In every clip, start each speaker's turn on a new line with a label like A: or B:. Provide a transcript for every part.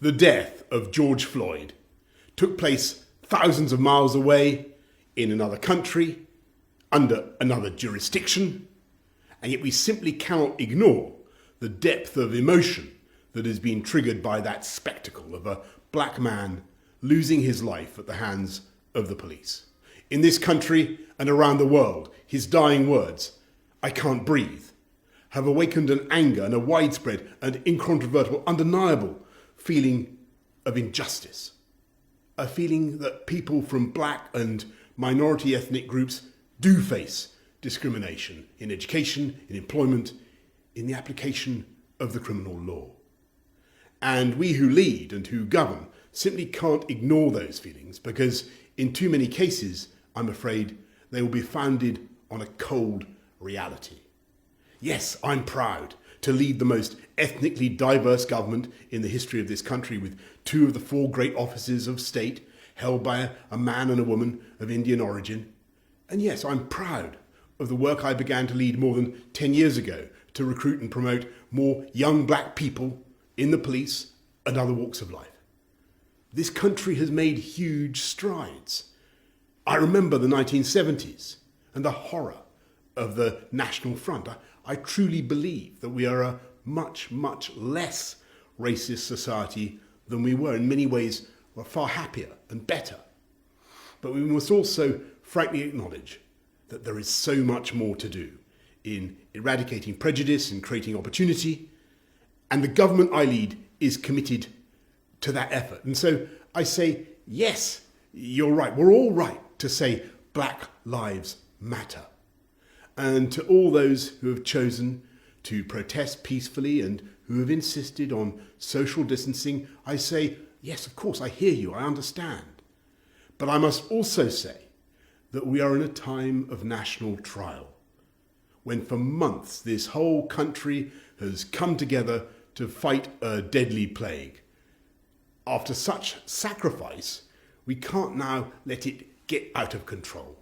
A: The death of George Floyd took place thousands of miles away, in another country, under another jurisdiction, and yet we simply cannot ignore the depth of emotion that has been triggered by that spectacle of a black man losing his life at the hands of the police. In this country and around the world, his dying words, "I can't breathe," have awakened an anger and a widespread and incontrovertible, undeniable feeling of injustice. A feeling that people from black and minority ethnic groups do face discrimination in education, in employment, in the application of the criminal law. And we who lead and who govern simply can't ignore those feelings because in too many cases, I'm afraid, they will be founded on a cold reality. Yes, I'm proud to lead the most ethnically diverse government in the history of this country, with 2 of the 4 great offices of state held by a man and a woman of Indian origin. And yes, I'm proud of the work I began to lead more than 10 years ago to recruit and promote more young black people in the police and other walks of life. This country has made huge strides. I remember the 1970s and the horror of the National Front. I truly believe that we are a much, much less racist society than we were. In many ways, we're far happier and better. But we must also frankly acknowledge that there is so much more to do in eradicating prejudice and creating opportunity. And the government I lead is committed to that effort. And so I say, yes, you're right. We're all right to say Black Lives Matter. And to all those who have chosen to protest peacefully and who have insisted on social distancing, I say, yes, of course, I hear you, I understand. But I must also say that we are in a time of national trial, when for months this whole country has come together to fight a deadly plague. After such sacrifice, we can't now let it get out of control.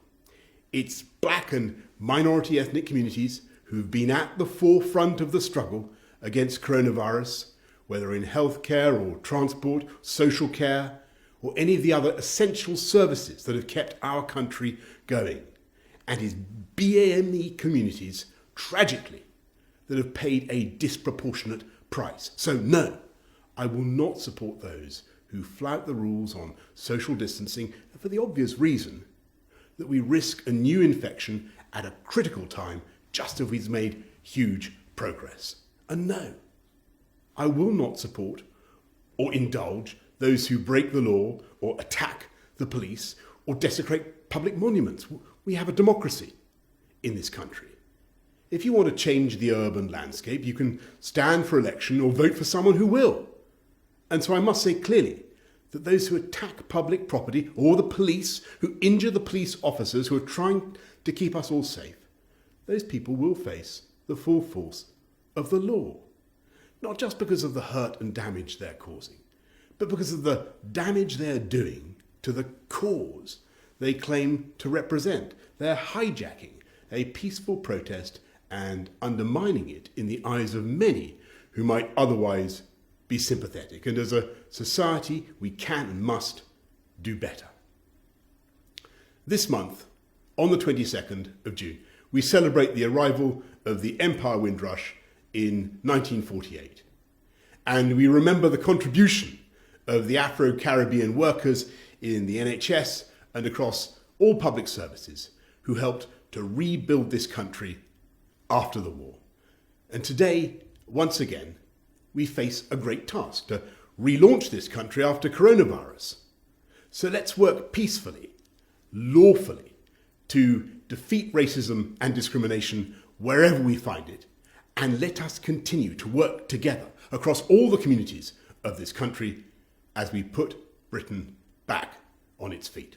A: It's black and minority ethnic communities who've been at the forefront of the struggle against coronavirus, whether in healthcare or transport, social care, or any of the other essential services that have kept our country going. And it's BAME communities, tragically, that have paid a disproportionate price. So no, I will not support those who flout the rules on social distancing for the obvious reason that we risk a new infection at a critical time just as we've made huge progress. And no, I will not support or indulge those who break the law or attack the police or desecrate public monuments. We have a democracy in this country. If you want to change the urban landscape, you can stand for election or vote for someone who will. And so I must say clearly that those who attack public property or the police, who injure the police officers who are trying to keep us all safe, those people will face the full force of the law. Not just because of the hurt and damage they're causing, but because of the damage they're doing to the cause they claim to represent. They're hijacking a peaceful protest and undermining it in the eyes of many who might otherwise be sympathetic. And as a society, we can and must do better. This month, on the 22nd of June, we celebrate the arrival of the Empire Windrush in 1948. And we remember the contribution of the Afro-Caribbean workers in the NHS and across all public services who helped to rebuild this country after the war. And today, once again, we face a great task to relaunch this country after coronavirus. So let's work peacefully, lawfully, to defeat racism and discrimination wherever we find it, and let us continue to work together across all the communities of this country as we put Britain back on its feet.